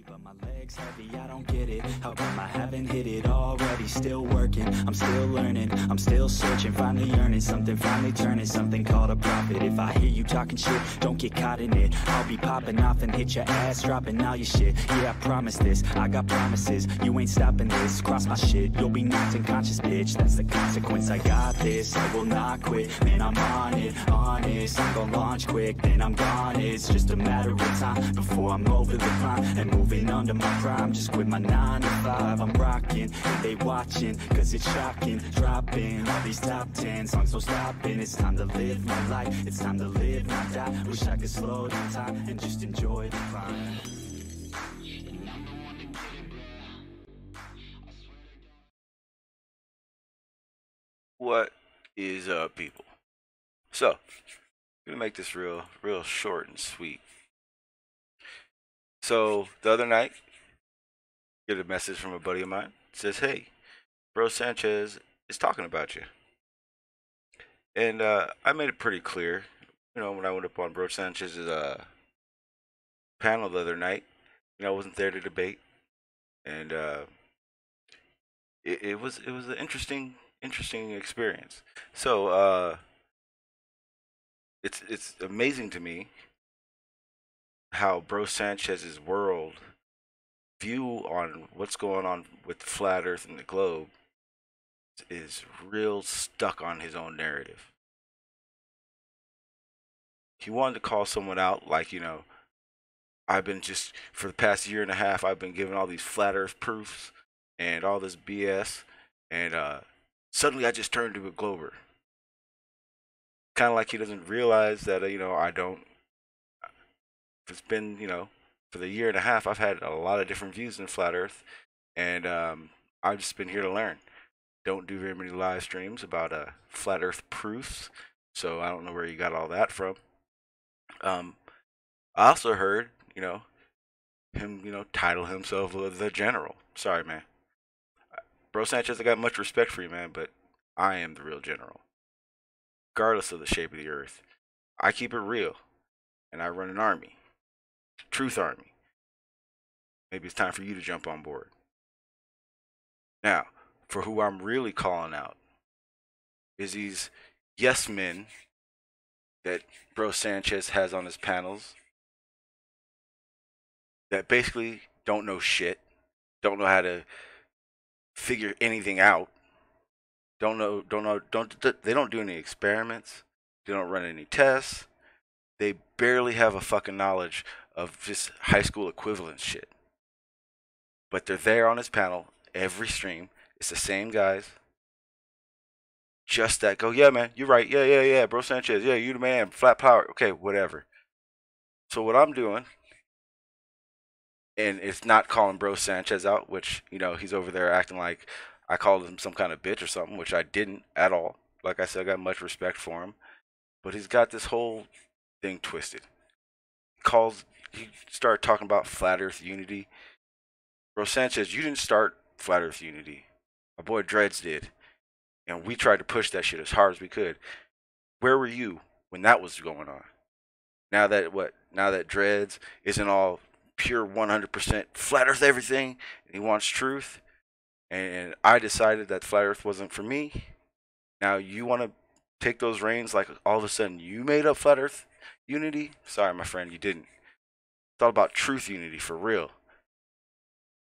But my legs heavy, I don't get it. How come I haven't hit it already? Still working, I'm still learning, I'm still searching, finally earning something, finally turning something called a profit. If I hear you talking shit, don't get caught in it. I'll be popping off and hit your ass, dropping all your shit. Yeah, I promise this, I got promises. You ain't stopping this, cross my shit, you'll be knocked unconscious, bitch. That's the consequence, I got this, I will not quit. Man, I'm on it, honest, I'm gonna launch quick, then I'm gone. It's just a matter of time before I'm over the climb and moving under my prime. Just quit my 9 to 5, I'm rocking, and they watching, cause it's shocking. Dropping all these top 10 songs, so stopping. It's time to live my life, it's time to live, not die. Wish I could slow down time and just enjoy the climb. What is up, people? So, I'm gonna make this real short and sweet. So, the other night, get a message from a buddy of mine. It says, "Hey, bro, Sanchez is talking about you." And I made it pretty clear, when I went up on bro Sanchez's panel the other night. I wasn't there to debate, and it was an interesting experience. So it's amazing to me how bro Sanchez's world view on what's going on with the flat earth and the globe is real stuck on his own narrative. He wanted to call someone out, like, I've been just, for the past year and a half, I've been giving all these flat earth proofs and all this BS, and suddenly I just turned to a glober. Kind of like he doesn't realize that, I don't. It's been, for the year and a half, I've had a lot of different views in flat earth, and I've just been here to learn. Don't do very many live streams about flat earth proofs, so I don't know where you got all that from. I also heard, him, title himself the general. Sorry, man. Bro Sanchez, I got much respect for you, man, but I am the real general. Regardless of the shape of the earth, I keep it real, and I run an army. Truth Army. Maybe it's time for you to jump on board. Now, for who I'm really calling out is these yes men that bro Sanchez has on his panels that basically don't know shit, don't know how to figure anything out, they don't do any experiments, they don't run any tests, they barely have a fucking knowledge of just high school equivalent shit. But they're there on his panel every stream. It's the same guys. Just that go, yeah, man, you're right. Yeah, bro Sanchez, yeah, you the man, flat power. Okay, whatever. So what I'm doing, and it's not calling bro Sanchez out, which, he's over there acting like I called him some kind of bitch or something, which I didn't at all. Like I said, I got much respect for him. But he's got this whole thing twisted. He started talking about flat earth unity. Bro Sanchez, you didn't start flat earth unity. My boy Dreads did. And we tried to push that shit as hard as we could. Where were you when that was going on? Now that Dreads isn't all pure 100% flat earth everything, and he wants truth, and I decided that flat earth wasn't for me. Now you want to take those reins like all of a sudden you made up flat earth unity? Sorry, my friend, you didn't. It's all about truth unity for real.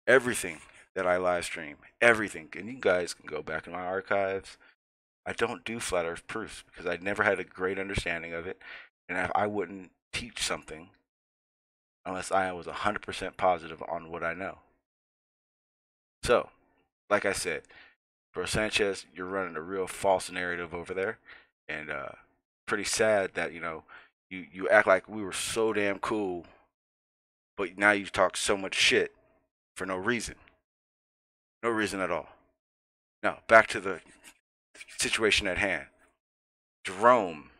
Everything that I live stream, everything, and you guys can go back in my archives. I don't do flat earth proofs because I never had a great understanding of it, and I wouldn't teach something unless I was 100% positive on what I know. So, like I said, bro Sanchez, you're running a real false narrative over there, and pretty sad that you act like we were so damn cool, but now you talk so much shit for no reason. No reason at all. Now, back to the situation at hand. Jerome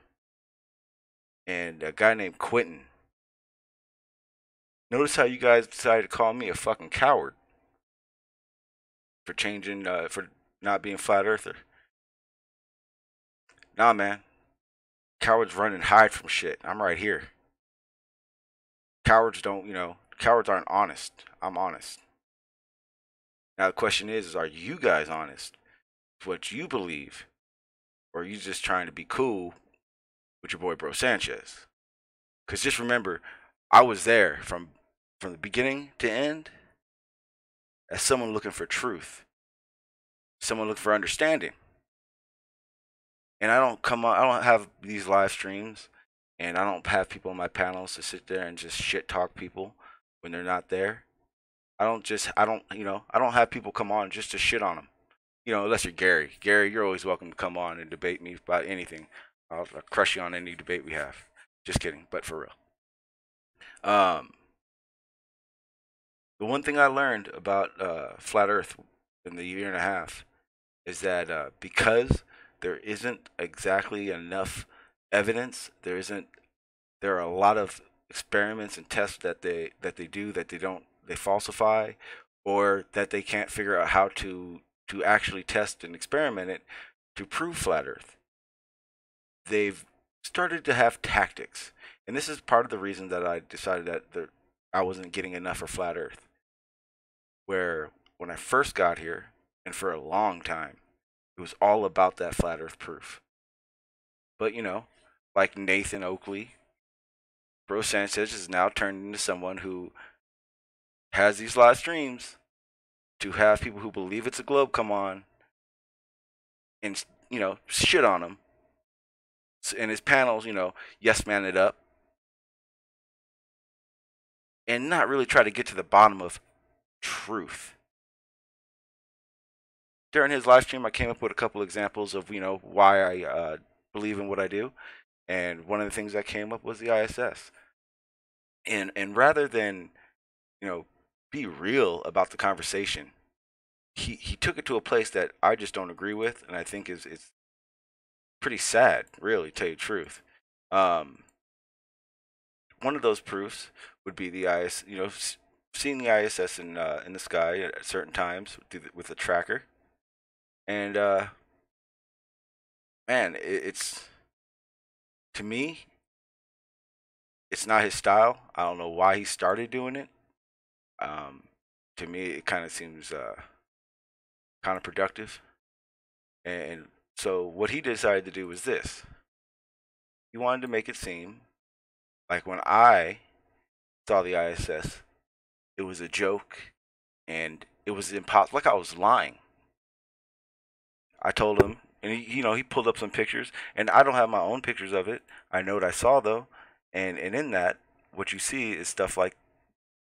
and a guy named Quentin. Notice how you guys decided to call me a fucking coward for changing, for not being flat earther. Nah, man. Cowards run and hide from shit. I'm right here. Cowards don't, cowards aren't honest. I'm honest. Now the question is are you guys honest with what you believe? Or are you just trying to be cool with your boy Bro Sanchez? Because just remember, I was there from the beginning to end as someone looking for truth. Someone looking for understanding. And I don't have these live streams, and I don't have people on my panels to sit there and just shit talk people when they're not there. I don't have people come on just to shit on them. Unless you're Gary. Gary, you're always welcome to come on and debate me about anything. I'll crush you on any debate we have. Just kidding, but for real. The one thing I learned about Flat Earth in the year and a half is that because there isn't exactly enough evidence, there are a lot of experiments and tests that they do that they falsify, or that they can't figure out how to actually test and experiment it to prove flat Earth. They've started to have tactics, and this is part of the reason that I decided that I wasn't getting enough for flat Earth. Where when I first got here, and for a long time, it was all about that flat Earth proof. But like Nathan Oakley, Bro Sanchez is now turned into someone who has these live streams to have people who believe it's a globe come on and shit on him. In his panels, yes man it up, and not really try to get to the bottom of truth. During his live stream, I came up with a couple examples of why I believe in what I do, and one of the things that came up was the ISS. And rather than be real about the conversation, he took it to a place that I just don't agree with, and I think it's pretty sad, really, to tell you the truth. One of those proofs would be the seeing the ISS in the sky at certain times with a tracker, and man, it's to me, it's not his style. I don't know why he started doing it. To me, it kind of seems counterproductive. And so what he decided to do was this. He wanted to make it seem like when I saw the ISS, it was a joke and it was impossible, like I was lying. I told him, and he pulled up some pictures, and I don't have my own pictures of it. I know what I saw though, and in that, what you see is stuff like,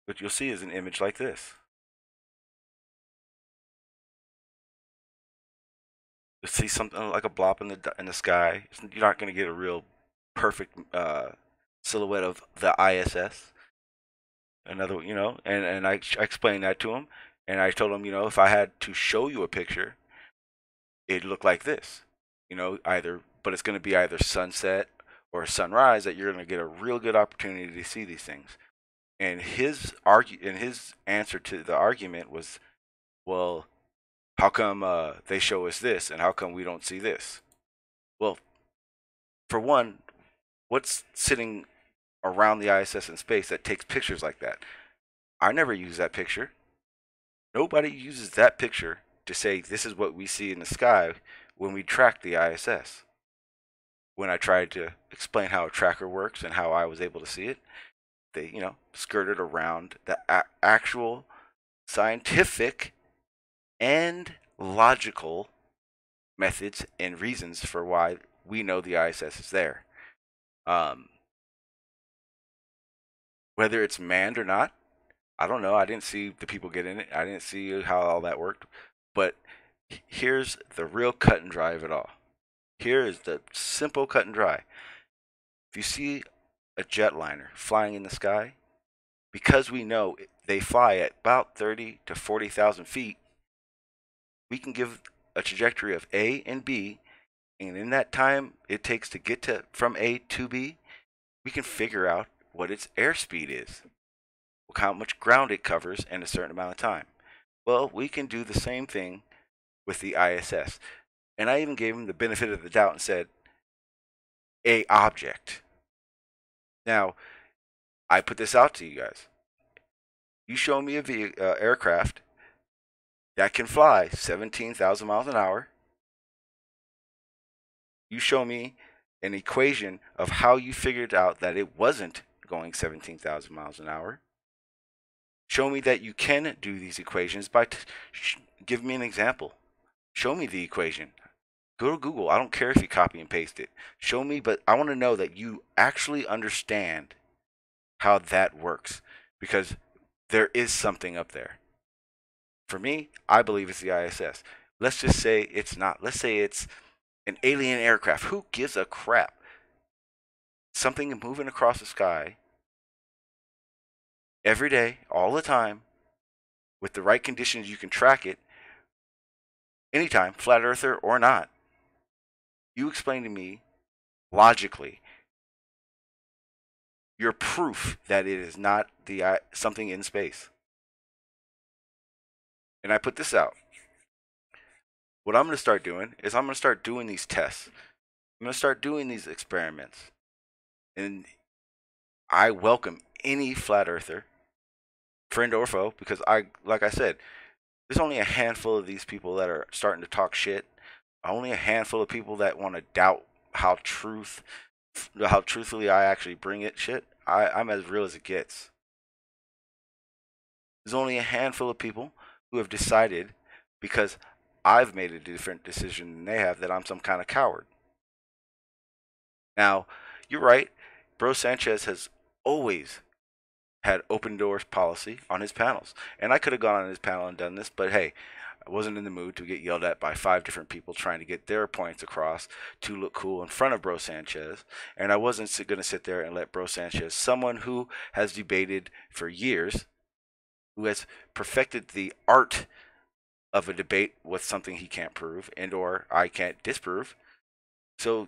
what you'll see is an image like this. You'll see something like a blob in the sky. You're not going to get a real perfect silhouette of the ISS. Another, and I explained that to him, and I told him, if I had to show you a picture, it'd look like this, but it's going to be either sunset or sunrise that you're going to get a real good opportunity to see these things. And his answer to the argument was, well, how come they show us this, and how come we don't see this? Well, for one, what's sitting around the ISS in space that takes pictures like that? I never use that picture. Nobody uses that picture to say this is what we see in the sky when we track the ISS. When I tried to explain how a tracker works and how I was able to see it, they, skirted around the actual scientific and logical methods and reasons for why we know the ISS is there. Whether it's manned or not, I don't know. I didn't see the people get in it. I didn't see how all that worked. But here's the real cut and dry of it all. Here is the simple cut and dry. If you see a jetliner flying in the sky, because we know they fly at about 30 to 40,000 feet, we can give a trajectory of A and B, and in that time it takes to get from A to B, we can figure out what its airspeed is, how much ground it covers in a certain amount of time. Well, we can do the same thing with the ISS. And I even gave him the benefit of the doubt and said, a object. Now, I put this out to you guys. You show me a aircraft that can fly 17,000 miles an hour. You show me an equation of how you figured out that it wasn't going 17,000 miles an hour. Show me that you can do these equations by give me an example. Show me the equation. Go to Google. I don't care if you copy and paste it. Show me, but I want to know that you actually understand how that works, because there is something up there. For me, I believe it's the ISS. Let's just say it's not. Let's say it's an alien aircraft. Who gives a crap? Something moving across the sky every day, all the time, with the right conditions, you can track it anytime, flat earther or not. You explain to me logically your proof that it is not the something in space. And I put this out. What I'm going to start doing is I'm going to start doing these tests. I'm going to start doing these experiments. And I welcome any flat earther, friend or foe, because like I said, there's only a handful of these people that are starting to talk shit. Only a handful of people that want to doubt how truthfully I actually bring it shit. I'm as real as it gets. There's only a handful of people who have decided, because I've made a different decision than they have, that I'm some kind of coward. Now, you're right. Bro Sanchez has always had open doors policy on his panels. And I could have gone on his panel and done this, but hey, I wasn't in the mood to get yelled at by 5 different people trying to get their points across to look cool in front of Bro Sanchez. And I wasn't going to sit there and let Bro Sanchez, someone who has debated for years, who has perfected the art of a debate with something he can't prove and or I can't disprove. So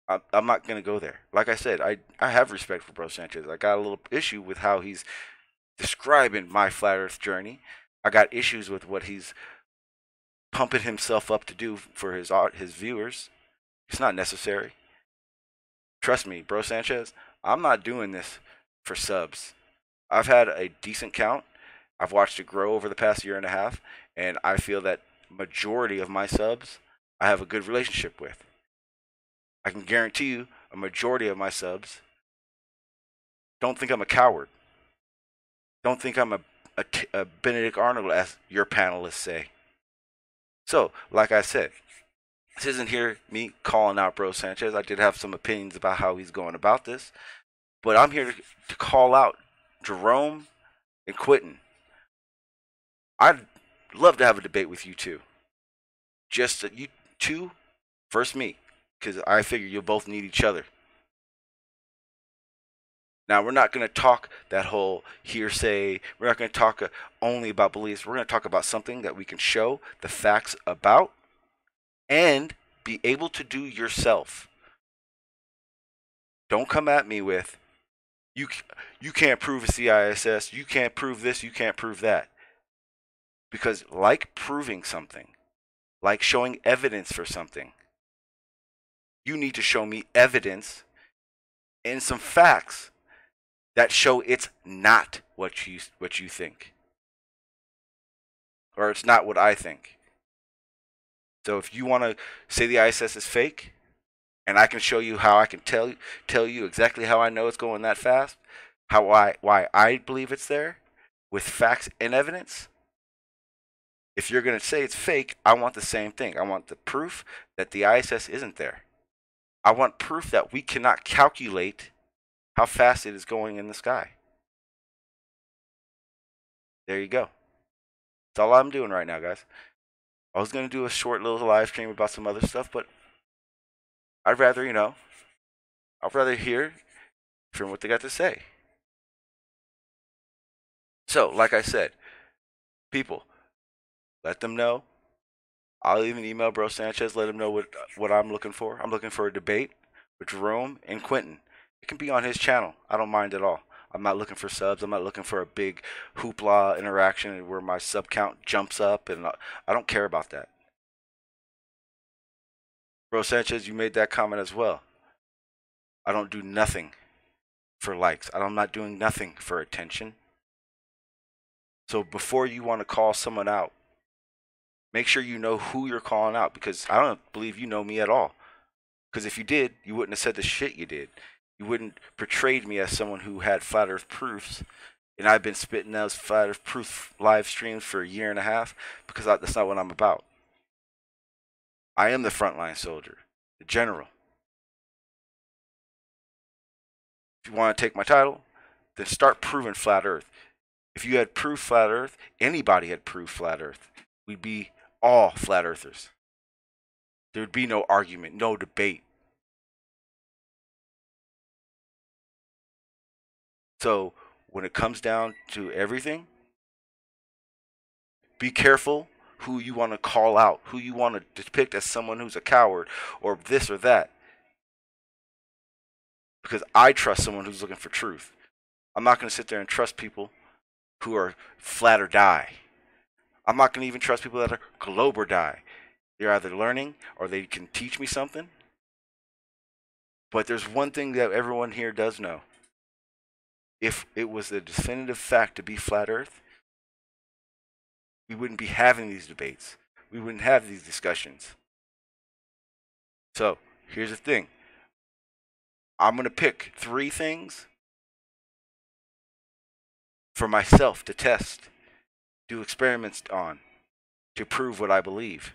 I'm not going to go there. Like I said, I have respect for Bro Sanchez. I got a little issue with how he's describing my flat earth journey. I got issues with what he's pumping himself up to do for his viewers. It's not necessary. Trust me, Bro Sanchez, I'm not doing this for subs. I've had a decent count. I've watched it grow over the past year and a half, and I feel that majority of my subs I have a good relationship with. I can guarantee you a majority of my subs don't think I'm a coward. Don't think I'm a Benedict Arnold, as your panelists say. So, like I said, this isn't here me calling out Bro Sanchez. I did have some opinions about how he's going about this, but I'm here to call out Jerome and Quentin. I'd love to have a debate with you two. Just you two versus me, because I figure you'll both need each other. Now, we're not going to talk that whole hearsay. We're not going to talk only about beliefs. We're going to talk about something that we can show the facts about and be able to do yourself. Don't come at me with, you can't prove it's the ISS. You can't prove this. You can't prove that. Because like proving something, like showing evidence for something, you need to show me evidence and some facts that show it's not what you think, or it's not what I think. So if you want to say the ISS is fake, and I can show you how I can tell you exactly how I know it's going that fast, why I believe it's there, with facts and evidence. If you're going to say it's fake, I want the same thing. I want the proof that the ISS isn't there. I want proof that we cannot calculate how fast it is going in the sky. There you go. That's all I'm doing right now, guys. I was going to do a short little live stream about some other stuff, but I'd rather, I'd rather hear from what they got to say. So, like I said, people, let them know. I'll even email Bro Sanchez, let him know what I'm looking for. I'm looking for a debate with Jerome and Quentin. It can be on his channel. I don't mind at all. I'm not looking for subs. I'm not looking for a big hoopla interaction where my sub count jumps up, and I don't care about that. Bro Sanchez, you made that comment as well. I don't do nothing for likes. I'm not doing nothing for attention. So before you want to call someone out, make sure you know who you're calling out, because I don't believe you know me at all. Because if you did, you wouldn't have said the shit you did. You wouldn't portrayed me as someone who had flat earth proofs, and I've been spitting those flat earth proof live streams for a year and a half, because that's not what I'm about. I am the frontline soldier, the general. If you want to take my title, then start proving flat earth. If you had proof flat earth, anybody had proof flat earth, we'd be all flat earthers. There would be no argument, no debate. So when it comes down to everything, be careful who you want to call out, who you want to depict as someone who's a coward or this or that. Because I trust someone who's looking for truth. I'm not going to sit there and trust people who are flat or die. I'm not going to even trust people that are globe or die. They're either learning or they can teach me something. But there's one thing that everyone here does know. If it was a definitive fact to be flat earth, we wouldn't be having these debates. We wouldn't have these discussions. So, here's the thing. I'm going to pick 3 things for myself to test, do experiments on, to prove what I believe.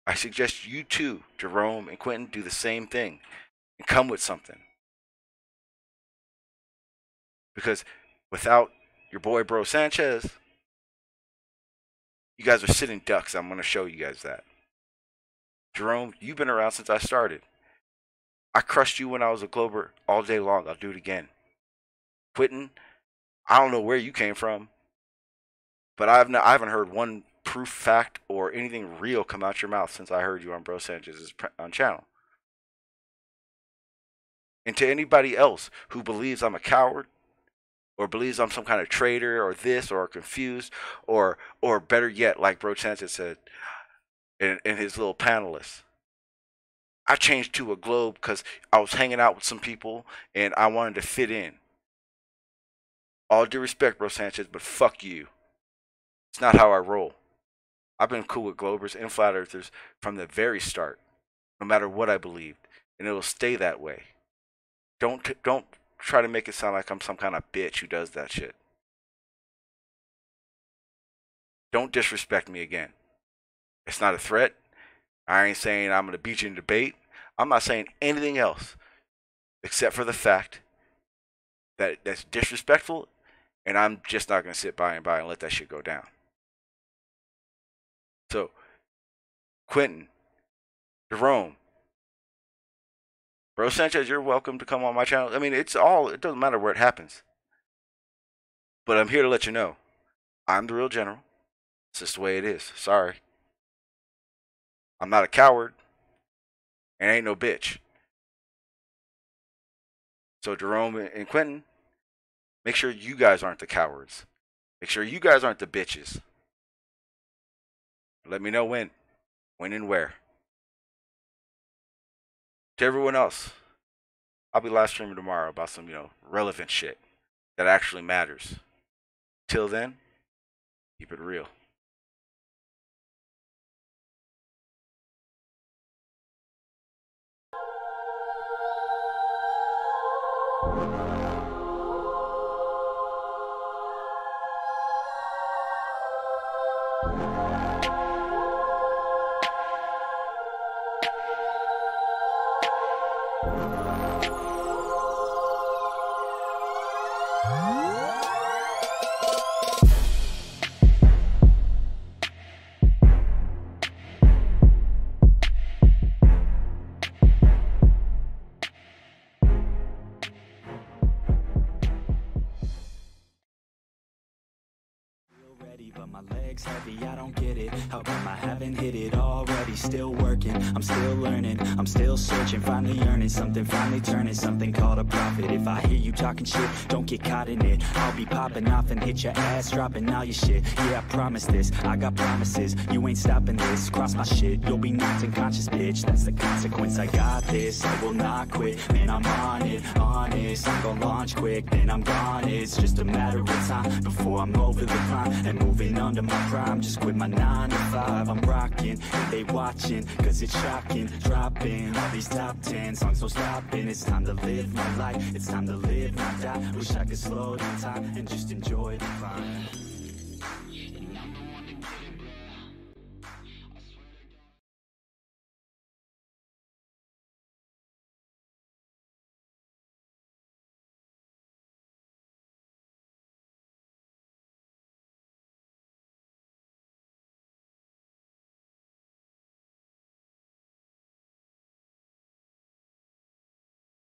I suggest you too, Jerome and Quentin, do the same thing and come with something. Because without your boy Bro Sanchez, you guys are sitting ducks. I'm going to show you guys that. Jerome, you've been around since I started. I crushed you when I was a Glober all day long. I'll do it again. Quentin, I don't know where you came from, but I haven't heard one proof, fact, or anything real come out your mouth since I heard you on Bro Sanchez's channel. And to anybody else who believes I'm a coward, or believes I'm some kind of traitor, or this, or confused, or better yet, like Bro Sanchez said in his little panelists, I changed to a globe because I was hanging out with some people and I wanted to fit in. All due respect, Bro Sanchez, but fuck you. It's not how I roll. I've been cool with Globers and Flat Earthers from the very start, no matter what I believed, and it will stay that way. Don't try to make it sound like I'm some kind of bitch who does that shit. Don't disrespect me again. It's not a threat. I ain't saying I'm going to beat you in debate. I'm not saying anything else except for the fact that that's disrespectful, and I'm just not going to sit by and let that shit go down. So, Quentin, Jerome, Bro Sanchez, you're welcome to come on my channel. I mean, it doesn't matter where it happens. But I'm here to let you know, I'm the real general. It's just the way it is. Sorry. I'm not a coward, and ain't no bitch. So Jerome and Quentin, make sure you guys aren't the cowards. Make sure you guys aren't the bitches. Let me know when and where. To everyone else, I'll be live streaming tomorrow about some, relevant shit that actually matters. Till then, keep it real. but my legs heavy, I don't get it. How come I haven't hit it already? Still working, I'm still learning, I'm still searching, finally earning something, finally turning something called a profit. If I hear you talking shit, don't get caught in it. I'll be popping off and hit your ass, dropping all your shit. Yeah, I promise this, I got promises, you ain't stopping this. Cross my shit, you'll be knocked unconscious, bitch. That's the consequence, I got this, I will not quit. Man, I'm on it, honest, I'm gonna launch quick, then I'm gone. It's just a matter of time before I'm over the climb and moving under my prime. Just quit my 9 to 5, I'm rocking, and they watching, cause it's shocking. Dropping all these top 10 songs, no stopping. It's time to live my life, it's time to live, not die. Wish I could slow down time and just enjoy the climb.